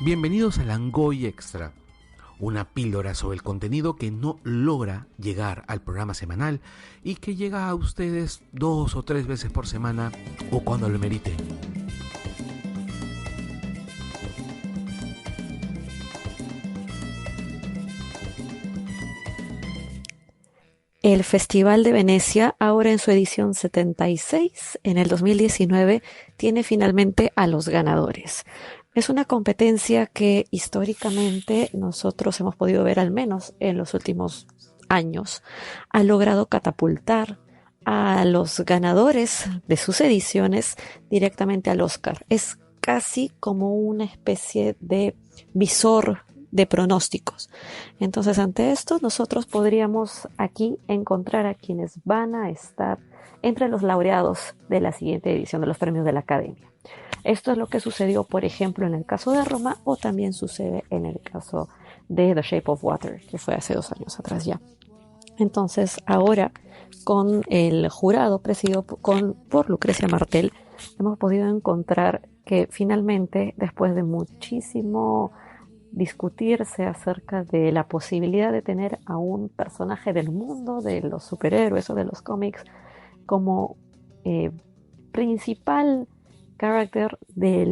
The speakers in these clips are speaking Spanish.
Bienvenidos a Langoy Extra, una píldora sobre el contenido que no logra llegar al programa semanal y que llega a ustedes 2 o 3 veces por semana o cuando lo meriten. El Festival de Venecia, ahora en su edición 76, en el 2019, tiene finalmente a los ganadores. Es una competencia que históricamente nosotros hemos podido ver, al menos en los últimos años, ha logrado catapultar a los ganadores de sus ediciones directamente al Oscar. Es casi como una especie de visor de pronósticos. Entonces, ante esto, nosotros podríamos aquí encontrar a quienes van a estar entre los laureados de la siguiente edición de los premios de la Academia. Esto es lo que sucedió, por ejemplo, en el caso de Roma, o también sucede en el caso de The Shape of Water, que fue hace 2 años atrás ya. Entonces, ahora, con el jurado presidido por Lucrecia Martel, hemos podido encontrar que finalmente, después de muchísimo discutirse acerca de la posibilidad de tener a un personaje del mundo de los superhéroes o de los cómics como principal carácter de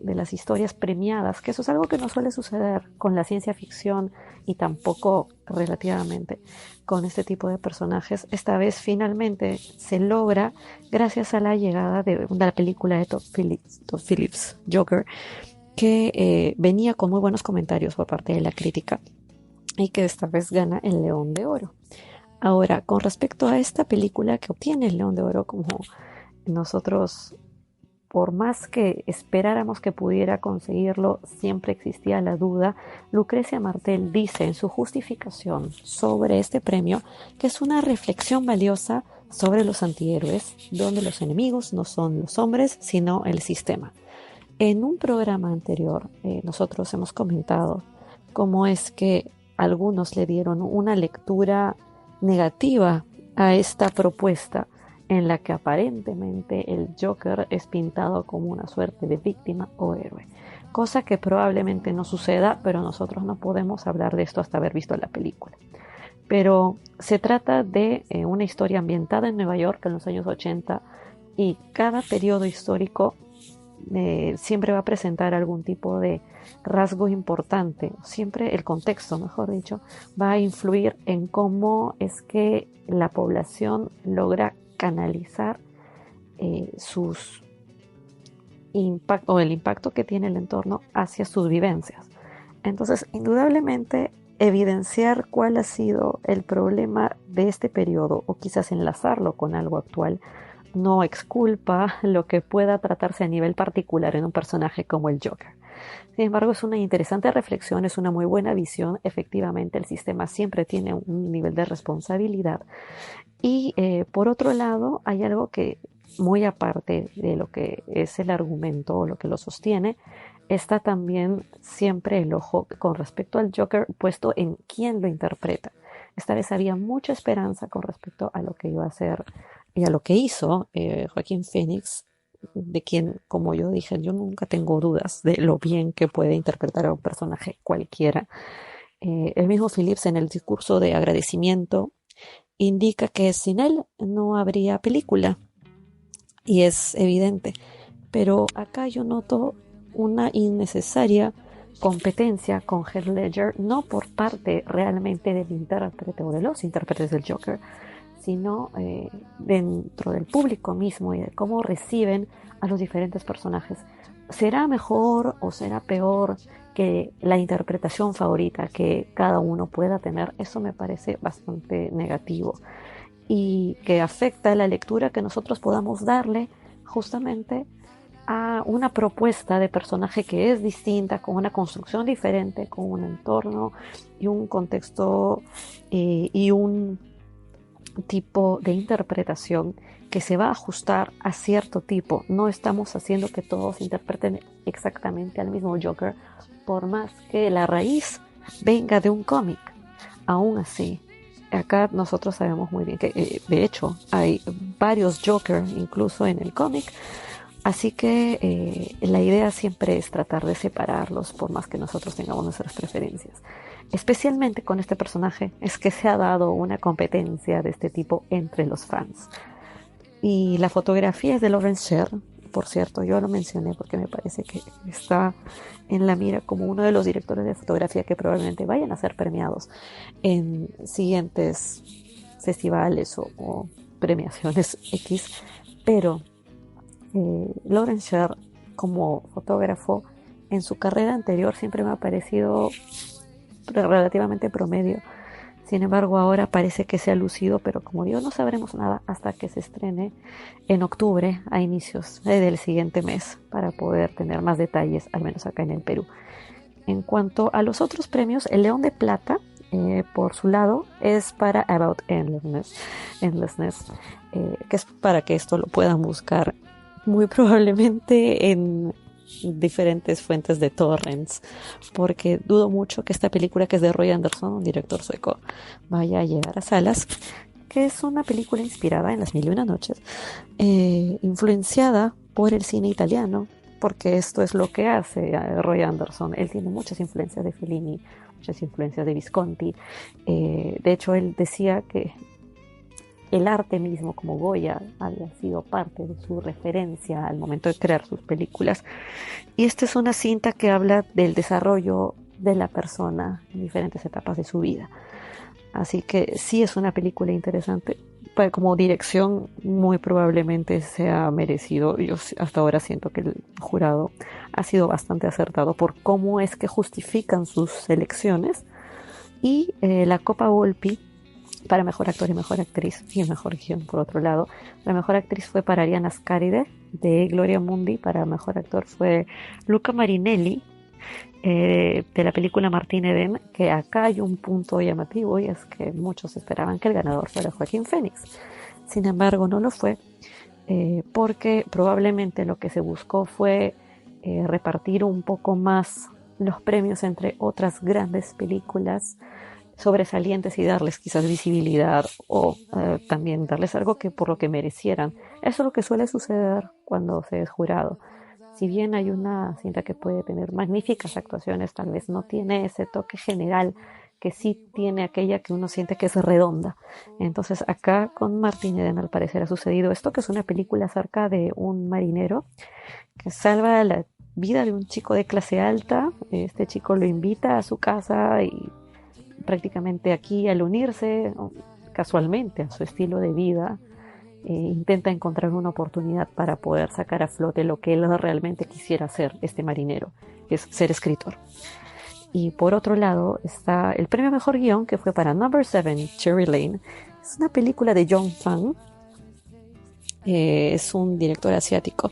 las historias premiadas, que eso es algo que no suele suceder con la ciencia ficción y tampoco relativamente con este tipo de personajes. Esta vez finalmente se logra gracias a la llegada de una película de Todd Phillips, Joker, que venía con muy buenos comentarios por parte de la crítica y que esta vez gana el León de Oro. Ahora, con respecto a esta película que obtiene el León de Oro, como nosotros, por más que esperáramos que pudiera conseguirlo, siempre existía la duda. Lucrecia Martel dice en su justificación sobre este premio que es una reflexión valiosa sobre los antihéroes, donde los enemigos no son los hombres, sino el sistema. En un programa anterior, nosotros hemos comentado cómo es que algunos le dieron una lectura negativa a esta propuesta en la que aparentemente el Joker es pintado como una suerte de víctima o héroe, cosa que probablemente no suceda, pero nosotros no podemos hablar de esto hasta haber visto la película. Pero se trata de una historia ambientada en Nueva York en los años 80 y cada periodo histórico siempre va a presentar algún tipo de rasgo importante, siempre el contexto, mejor dicho, va a influir en cómo es que la población logra canalizar sus impacto o el impacto que tiene el entorno hacia sus vivencias. Entonces, indudablemente, evidenciar cuál ha sido el problema de este periodo o quizás enlazarlo con algo actual no exculpa lo que pueda tratarse a nivel particular en un personaje como el Joker. Sin embargo, es una interesante reflexión, es una muy buena visión. Efectivamente, el sistema siempre tiene un nivel de responsabilidad. Y por otro lado, hay algo que, muy aparte de lo que es el argumento o lo que lo sostiene, está también siempre el ojo con respecto al Joker puesto en quién lo interpreta. Esta vez había mucha esperanza con respecto a lo que iba a ser y a lo que hizo Joaquín Phoenix, de quien, como yo dije, yo nunca tengo dudas de lo bien que puede interpretar a un personaje cualquiera. El mismo Phillips, en el discurso de agradecimiento, indica que sin él no habría película, y es evidente, pero acá yo noto una innecesaria competencia con Heath Ledger, no por parte realmente del intérprete o de los intérpretes del Joker, sino dentro del público mismo y de cómo reciben a los diferentes personajes. ¿Será mejor o será peor que la interpretación favorita que cada uno pueda tener? Eso me parece bastante negativo y que afecta la lectura que nosotros podamos darle justamente a una propuesta de personaje que es distinta, con una construcción diferente, con un entorno y un contexto y un tipo de interpretación que se va a ajustar a cierto tipo. No estamos haciendo que todos interpreten exactamente al mismo Joker, por más que la raíz venga de un cómic. Aún así, acá nosotros sabemos muy bien que de hecho hay varios Joker incluso en el cómic, Así que la idea siempre es tratar de separarlos por más que nosotros tengamos nuestras preferencias. Especialmente con este personaje es que se ha dado una competencia de este tipo entre los fans. Y la fotografía es de Lawrence Sher, por cierto, yo lo mencioné porque me parece que está en la mira como uno de los directores de fotografía que probablemente vayan a ser premiados en siguientes festivales o premiaciones X, pero Lawrence Sher como fotógrafo en su carrera anterior siempre me ha parecido relativamente promedio. Sin embargo, ahora parece que se ha lucido, pero como digo, no sabremos nada hasta que se estrene en octubre, a inicios del siguiente mes, para poder tener más detalles, al menos acá en el Perú. En cuanto a los otros premios, el León de Plata, por su lado, es para About Endlessness, que es para que esto lo puedan buscar muy probablemente en diferentes fuentes de torrents, porque dudo mucho que esta película, que es de Roy Andersson, un director sueco, vaya a llegar a salas, que es una película inspirada en Las Mil y Una Noches, influenciada por el cine italiano, porque esto es lo que hace Roy Andersson. Él tiene muchas influencias de Fellini, muchas influencias de Visconti. De hecho, él decía que el arte mismo, como Goya, había sido parte de su referencia al momento de crear sus películas. Y esta es una cinta que habla del desarrollo de la persona en diferentes etapas de su vida. Así que sí es una película interesante. Como dirección, muy probablemente se ha merecido. Yo hasta ahora siento que el jurado ha sido bastante acertado por cómo es que justifican sus selecciones. Y la Copa Volpi para mejor actor y mejor actriz, y mejor guión por otro lado. La mejor actriz fue para Ariana Ascaride de Gloria Mundi. Para mejor actor fue Luca Marinelli de la película Martín Eden, que acá hay un punto llamativo, y es que muchos esperaban que el ganador fuera Joaquín Phoenix. Sin embargo, no lo fue, porque probablemente lo que se buscó fue repartir un poco más los premios entre otras grandes películas sobresalientes y darles quizás visibilidad, o también darles algo que por lo que merecieran. Eso es lo que suele suceder cuando se es jurado. Si bien hay una cinta que puede tener magníficas actuaciones, tal vez no tiene ese toque general que sí tiene aquella que uno siente que es redonda. Entonces acá con Martin Eden al parecer ha sucedido esto, que es una película acerca de un marinero que salva la vida de un chico de clase alta. Este chico lo invita a su casa y prácticamente aquí, al unirse casualmente a su estilo de vida, intenta encontrar una oportunidad para poder sacar a flote lo que él realmente quisiera hacer, este marinero, que es ser escritor. Y por otro lado está el premio a mejor guión, que fue para Number 7, Cherry Lane. Es una película de John Fang, es un director asiático.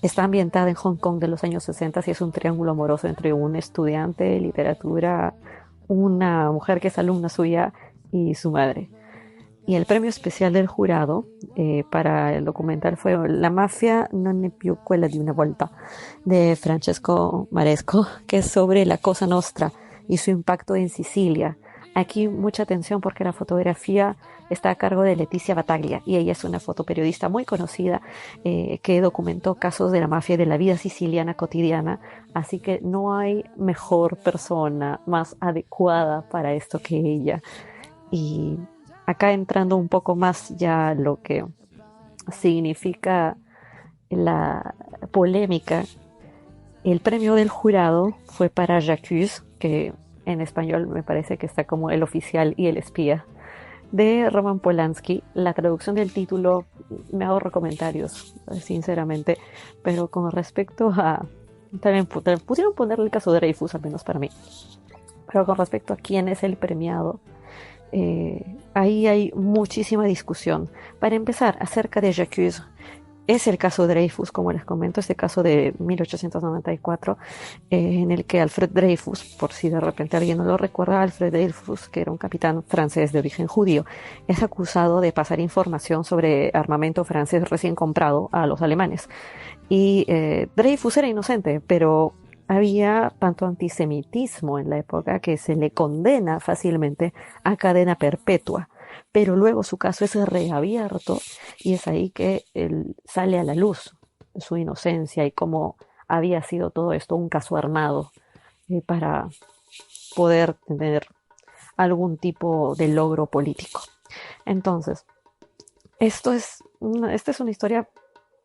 Está ambientada en Hong Kong de los años 60 y es un triángulo amoroso entre un estudiante de literatura, una mujer que es alumna suya y su madre. Y el premio especial del jurado para el documental fue La mafia non è più quella di una volta, de Francesco Maresco, que es sobre la Cosa Nostra y su impacto en Sicilia. Aquí mucha atención porque la fotografía está a cargo de Letizia Battaglia, y ella es una fotoperiodista muy conocida que documentó casos de la mafia y de la vida siciliana cotidiana, así que no hay mejor persona más adecuada para esto que ella. Y acá entrando un poco más ya lo que significa la polémica, el premio del jurado fue para J'accuse, que en español me parece que está como El oficial y el espía, de Roman Polanski. La traducción del título, me ahorro comentarios, sinceramente, pero con respecto a... También pudieron ponerle el caso de Dreyfus, al menos para mí. Pero con respecto a quién es el premiado, ahí hay muchísima discusión. Para empezar, acerca de J'accuse, es el caso Dreyfus, como les comento, este caso de 1894, en el que Alfred Dreyfus, por si de repente alguien no lo recuerda, Alfred Dreyfus, que era un capitán francés de origen judío, es acusado de pasar información sobre armamento francés recién comprado a los alemanes. Y Dreyfus era inocente, pero había tanto antisemitismo en la época que se le condena fácilmente a cadena perpetua. Pero luego su caso es reabierto y es ahí que él sale a la luz su inocencia y cómo había sido todo esto un caso armado para poder tener algún tipo de logro político. Entonces, esta es una historia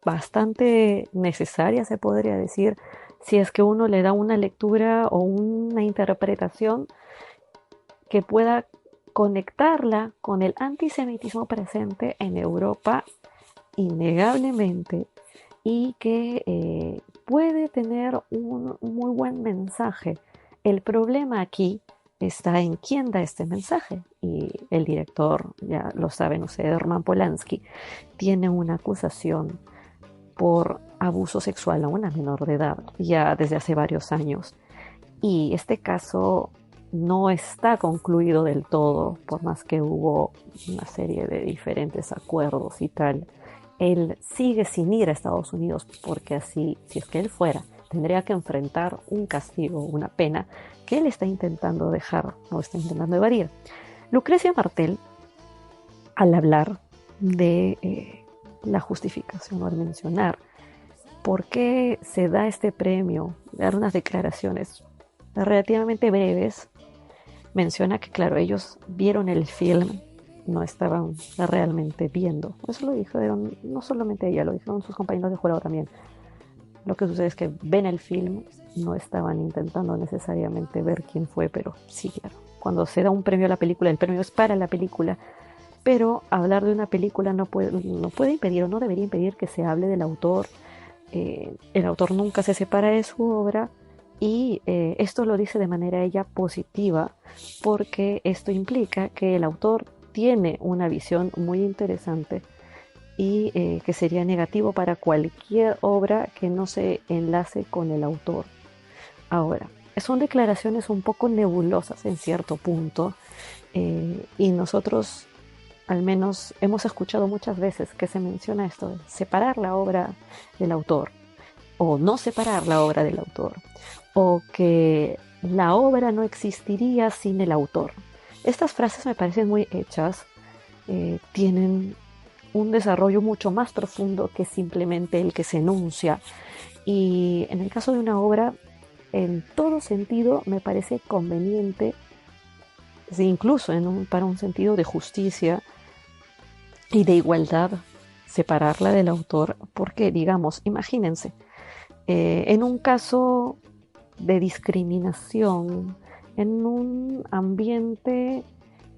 bastante necesaria, se podría decir, si es que uno le da una lectura o una interpretación que pueda conectarla con el antisemitismo presente en Europa innegablemente y que puede tener un muy buen mensaje. El problema aquí está en quién da este mensaje, y el director, ya lo saben ustedes, Roman Polanski, tiene una acusación por abuso sexual a una menor de edad ya desde hace varios años, y este caso no está concluido del todo, por más que hubo una serie de diferentes acuerdos y tal. Él sigue sin ir a Estados Unidos porque así, si es que él fuera, tendría que enfrentar un castigo, una pena que él está intentando dejar o está intentando evadir. Lucrecia Martel, al hablar de la justificación o al mencionar por qué se da este premio, dar unas declaraciones relativamente breves, menciona que, claro, ellos vieron el film, no estaban realmente viendo. Eso lo dijeron, no solamente ella, lo dijeron sus compañeros de jurado también. Lo que sucede es que ven el film, no estaban intentando necesariamente ver quién fue, pero sí, claro. Cuando se da un premio a la película, el premio es para la película, pero hablar de una película no puede impedir o no debería impedir que se hable del autor. El autor nunca se separa de su obra, y esto lo dice de manera ella positiva, porque esto implica que el autor tiene una visión muy interesante y que sería negativo para cualquier obra que no se enlace con el autor. Ahora, son declaraciones un poco nebulosas en cierto punto, y nosotros al menos hemos escuchado muchas veces que se menciona esto de separar la obra del autor o no separar la obra del autor, o que la obra no existiría sin el autor. Estas frases me parecen muy hechas, tienen un desarrollo mucho más profundo que simplemente el que se enuncia, y en el caso de una obra, en todo sentido me parece conveniente, incluso para un sentido de justicia y de igualdad, separarla del autor, porque digamos, imagínense, en un caso de discriminación, en un ambiente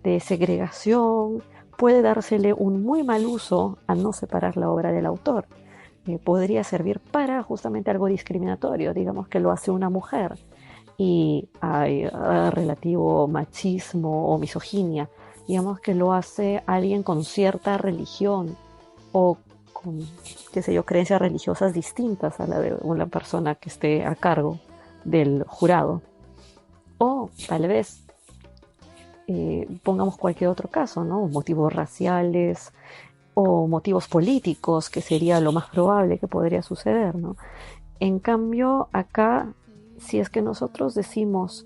de segregación, puede dársele un muy mal uso a no separar la obra del autor. Podría servir para justamente algo discriminatorio, digamos que lo hace una mujer y hay relativo machismo o misoginia, digamos que lo hace alguien con cierta religión o con, qué sé yo, creencias religiosas distintas a la de una persona que esté a cargo del jurado. O tal vez pongamos cualquier otro caso, ¿no? Motivos raciales o motivos políticos, que sería lo más probable que podría suceder, ¿no? En cambio, acá, si es que nosotros decimos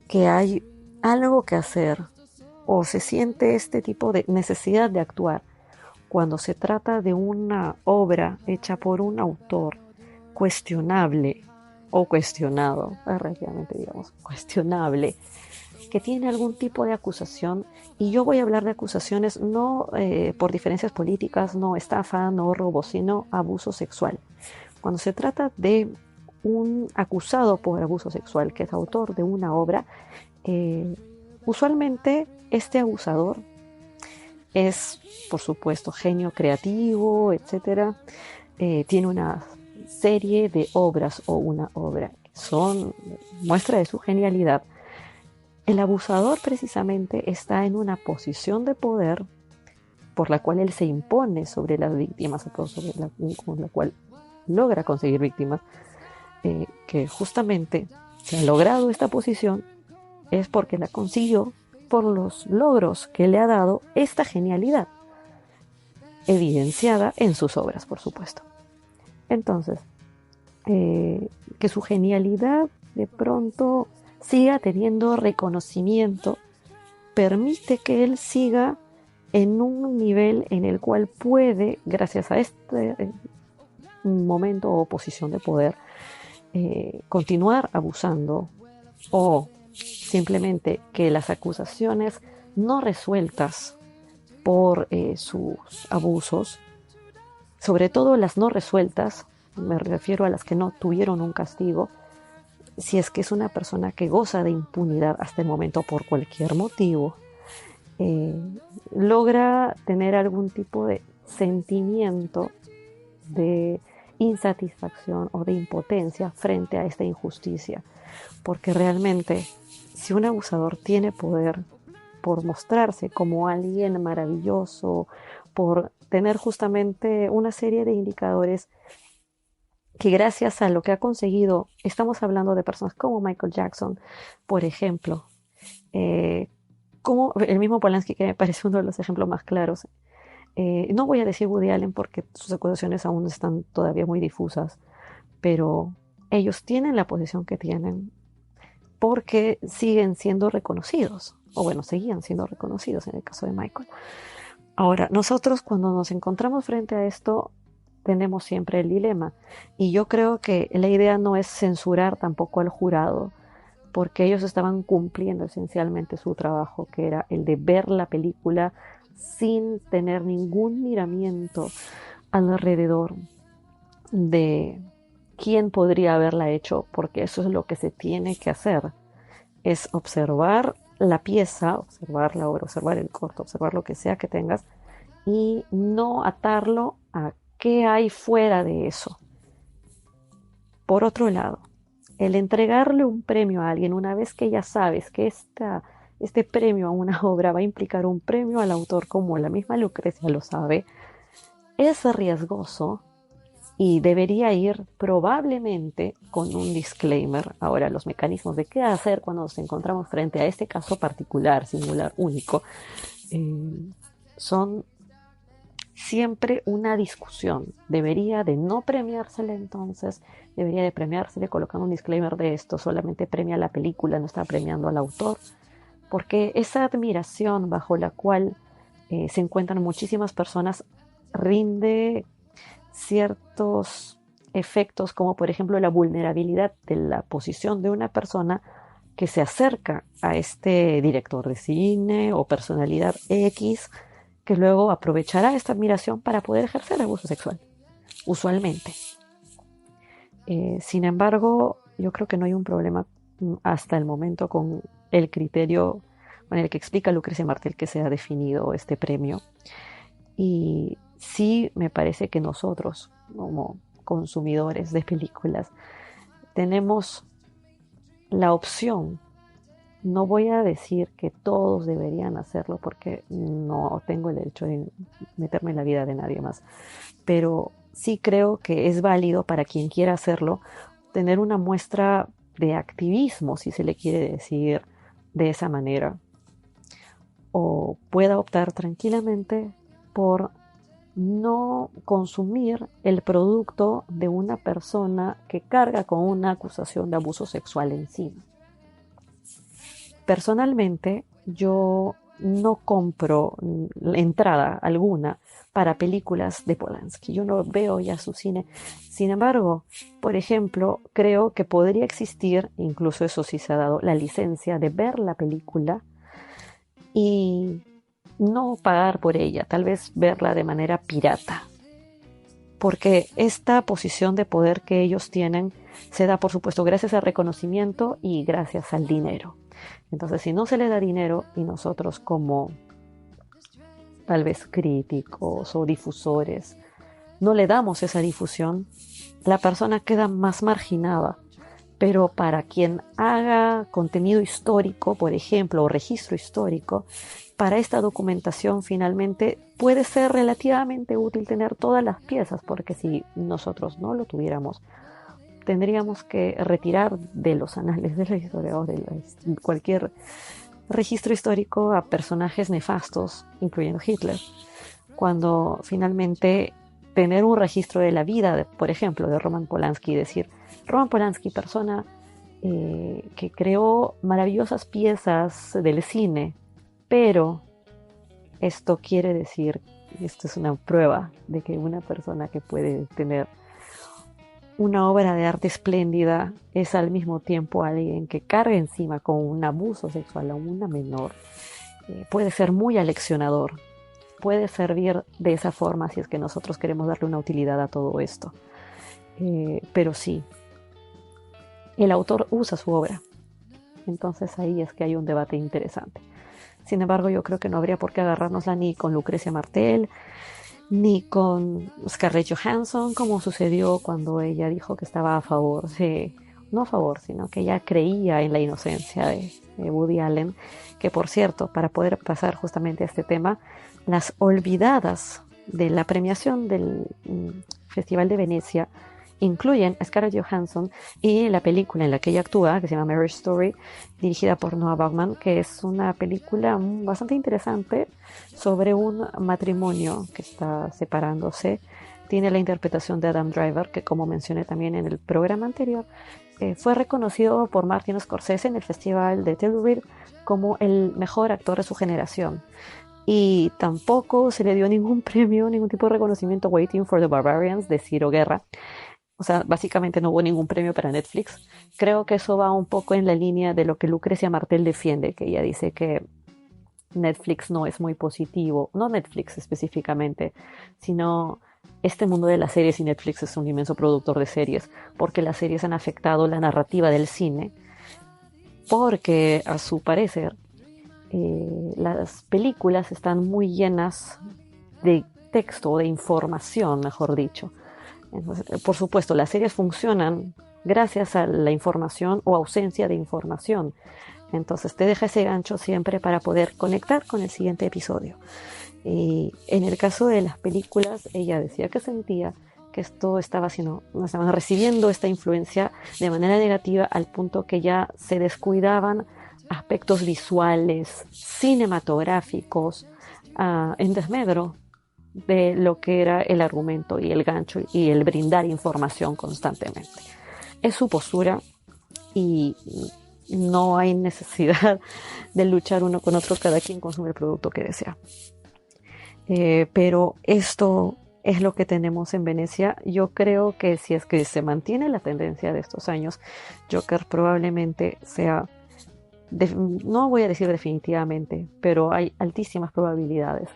que hay algo que hacer o se siente este tipo de necesidad de actuar cuando se trata de una obra hecha por un autor cuestionable o cuestionado, relativamente digamos, cuestionable, que tiene algún tipo de acusación, y yo voy a hablar de acusaciones no por diferencias políticas, no estafa, no robo, sino abuso sexual. Cuando se trata de un acusado por abuso sexual que es autor de una obra, usualmente este abusador es, por supuesto, genio creativo, etcétera. Tiene una serie de obras o una obra que son muestra de su genialidad. El abusador precisamente está en una posición de poder por la cual él se impone sobre las víctimas, con la cual logra conseguir víctimas, que justamente se ha logrado esta posición es porque la consiguió por los logros que le ha dado esta genialidad, evidenciada en sus obras, por supuesto. Entonces, que su genialidad de pronto siga teniendo reconocimiento permite que él siga en un nivel en el cual puede, gracias a este momento o posición de poder, continuar abusando, o simplemente que las acusaciones no resueltas por sus abusos, sobre todo las no resueltas, me refiero a las que no tuvieron un castigo, si es que es una persona que goza de impunidad hasta el momento por cualquier motivo, logra tener algún tipo de sentimiento de insatisfacción o de impotencia frente a esta injusticia, porque realmente si un abusador tiene poder por mostrarse como alguien maravilloso, por tener justamente una serie de indicadores que gracias a lo que ha conseguido, estamos hablando de personas como Michael Jackson, por ejemplo, como el mismo Polanski, que me parece uno de los ejemplos más claros. No voy a decir Woody Allen porque sus acusaciones aún están todavía muy difusas, pero ellos tienen la posición que tienen porque siguen siendo reconocidos, o bueno, seguían siendo reconocidos en el caso de Michael. Ahora, nosotros cuando nos encontramos frente a esto, tenemos siempre el dilema, y yo creo que la idea no es censurar tampoco al jurado, porque ellos estaban cumpliendo esencialmente su trabajo, que era el de ver la película sin tener ningún miramiento alrededor de quién podría haberla hecho, porque eso es lo que se tiene que hacer, es observar la pieza, observar la obra, observar el corto, observar lo que sea que tengas y no atarlo a qué hay fuera de eso. Por otro lado, el entregarle un premio a alguien una vez que ya sabes que este premio a una obra va a implicar un premio al autor, como la misma Lucrecia lo sabe, es riesgoso y debería ir probablemente con un disclaimer. Ahora, los mecanismos de qué hacer cuando nos encontramos frente a este caso particular, singular, único, son siempre una discusión. Debería de no premiársele entonces, debería de premiársele colocando un disclaimer de esto, solamente premia la película, no está premiando al autor, porque esa admiración bajo la cual se encuentran muchísimas personas rinde ciertos efectos, como por ejemplo la vulnerabilidad de la posición de una persona que se acerca a este director de cine o personalidad X, que luego aprovechará esta admiración para poder ejercer abuso sexual, usualmente. Sin embargo, yo creo que no hay un problema hasta el momento con el criterio con el que explica Lucrecia Martel que se ha definido este premio. Y sí me parece que nosotros, como consumidores de películas, tenemos la opción. No voy a decir que todos deberían hacerlo porque no tengo el derecho de meterme en la vida de nadie más, pero sí creo que es válido para quien quiera hacerlo tener una muestra de activismo, si se le quiere decir de esa manera, o pueda optar tranquilamente por no consumir el producto de una persona que carga con una acusación de abuso sexual encima. Personalmente, yo no compro entrada alguna para películas de Polanski. Yo no veo ya su cine. Sin embargo, por ejemplo, creo que podría existir, incluso eso sí se ha dado, la licencia de ver la película y no pagar por ella, tal vez verla de manera pirata. Porque esta posición de poder que ellos tienen se da, por supuesto, gracias al reconocimiento y gracias al dinero. Entonces, si no se le da dinero y nosotros como tal vez críticos o difusores no le damos esa difusión, la persona queda más marginada. Pero para quien haga contenido histórico, por ejemplo, o registro histórico, para esta documentación finalmente puede ser relativamente útil tener todas las piezas, porque si nosotros no lo tuviéramos, tendríamos que retirar de los anales de la historia o de cualquier registro histórico a personajes nefastos, incluyendo Hitler, cuando finalmente tener un registro de la vida, por ejemplo, de Roman Polanski y decir, Roman Polanski, persona que creó maravillosas piezas del cine, pero esto quiere decir, esto es una prueba de que una persona que puede tener una obra de arte espléndida es al mismo tiempo alguien que carga encima con un abuso sexual a una menor, puede ser muy aleccionador, puede servir de esa forma si es que nosotros queremos darle una utilidad a todo esto. Pero sí, el autor usa su obra, entonces ahí es que hay un debate interesante. Sin embargo, yo creo que no habría por qué agarrárnosla ni con Lucrecia Martel, ni con Scarlett Johansson, como sucedió cuando ella dijo que estaba a favor no a favor, sino que ella creía en la inocencia de Woody Allen, que por cierto, para poder pasar justamente a este tema, las olvidadas de la premiación del Festival de Venecia incluyen a Scarlett Johansson y la película en la que ella actúa, que se llama Marriage Story, dirigida por Noah Baumbach, que es una película bastante interesante sobre un matrimonio que está separándose. Tiene la interpretación de Adam Driver, que como mencioné también en el programa anterior, fue reconocido por Martin Scorsese en el Festival de Telluride como el mejor actor de su generación. Y tampoco se le dio ningún premio, ningún tipo de reconocimiento a Waiting for the Barbarians de Ciro Guerra. O sea, básicamente no hubo ningún premio para Netflix. Creo que eso va un poco en la línea de lo que Lucrecia Martel defiende, que ella dice que Netflix no es muy positivo, no Netflix específicamente, sino este mundo de las series, y Netflix es un inmenso productor de series, porque las series han afectado la narrativa del cine, porque a su parecer las películas están muy llenas de texto, de información, mejor dicho. Entonces, por supuesto, las series funcionan gracias a la información o ausencia de información. Entonces te deja ese gancho siempre para poder conectar con el siguiente episodio. Y en el caso de las películas, ella decía que sentía que esto estaban recibiendo esta influencia de manera negativa al punto que ya se descuidaban aspectos visuales, cinematográficos, en desmedro de lo que era el argumento y el gancho y el brindar información constantemente. Es su postura y no hay necesidad de luchar uno con otro, cada quien consume el producto que desea. Pero esto es lo que tenemos en Venecia. Yo creo que si es que se mantiene la tendencia de estos años, Joker probablemente sea, no voy a decir definitivamente, pero hay altísimas probabilidades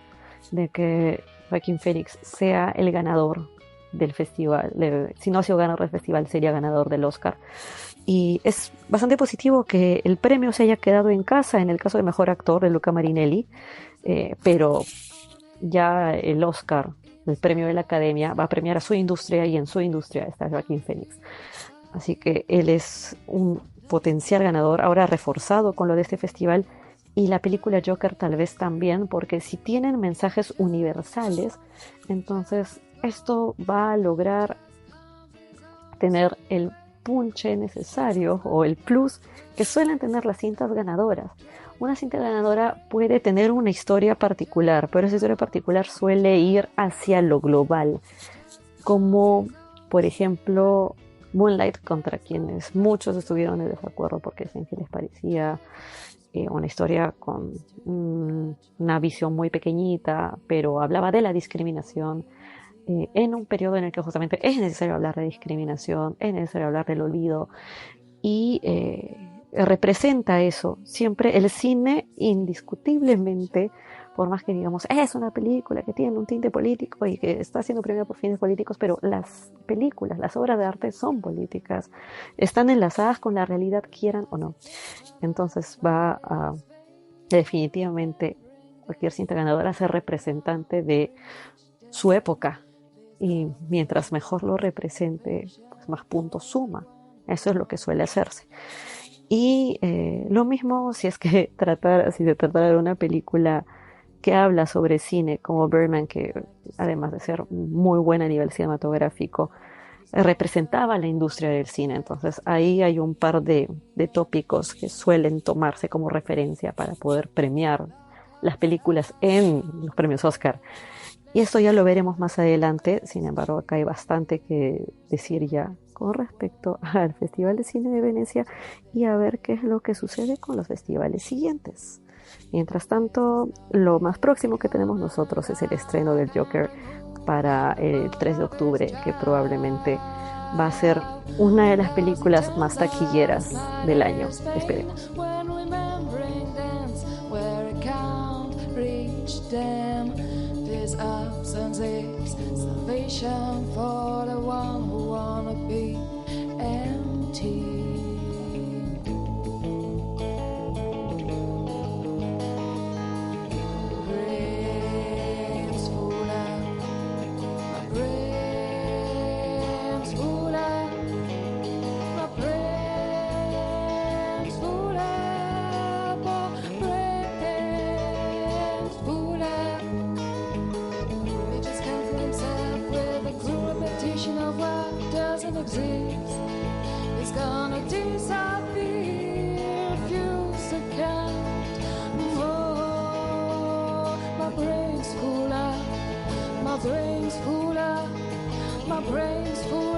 de que Joaquín Phoenix sea el ganador del festival. Si no ha sido ganador del festival, sería ganador del Oscar. Y es bastante positivo que el premio se haya quedado en casa en el caso de mejor actor de Luca Marinelli, pero ya el Oscar, el premio de la Academia, va a premiar a su industria y en su industria está Joaquín Phoenix. Así que él es un potencial ganador, ahora reforzado con lo de este festival. Y la película Joker tal vez también, porque si tienen mensajes universales, entonces esto va a lograr tener el punche necesario o el plus que suelen tener las cintas ganadoras. Una cinta ganadora puede tener una historia particular, pero esa historia particular suele ir hacia lo global, como por ejemplo Moonlight, contra quienes muchos estuvieron en desacuerdo porque decían que les parecía una historia con una visión muy pequeñita, pero hablaba de la discriminación en un periodo en el que justamente es necesario hablar de discriminación, es necesario hablar del olvido, y representa eso. Siempre el cine, indiscutiblemente, por más que digamos es una película que tiene un tinte político y que está siendo premiada por fines políticos, pero las películas, las obras de arte son políticas, están enlazadas con la realidad, quieran o no. Entonces va a definitivamente cualquier cinta ganadora a ser representante de su época, y mientras mejor lo represente, pues más puntos suma. Eso es lo que suele hacerse. Y lo mismo si es que si se tratara de una película que habla sobre cine, como Birdman, que además de ser muy buena a nivel cinematográfico, representaba la industria del cine. Entonces ahí hay un par de tópicos que suelen tomarse como referencia para poder premiar las películas en los premios Oscar. Y esto ya lo veremos más adelante. Sin embargo, acá hay bastante que decir ya con respecto al Festival de Cine de Venecia y a ver qué es lo que sucede con los festivales siguientes. Mientras tanto, lo más próximo que tenemos nosotros es el estreno del Joker para el 3 de octubre, que probablemente va a ser una de las películas más taquilleras del año, esperemos. It's gonna disappear if you succumb. Oh, my brain's full up, my brain's full up, my brain's full up.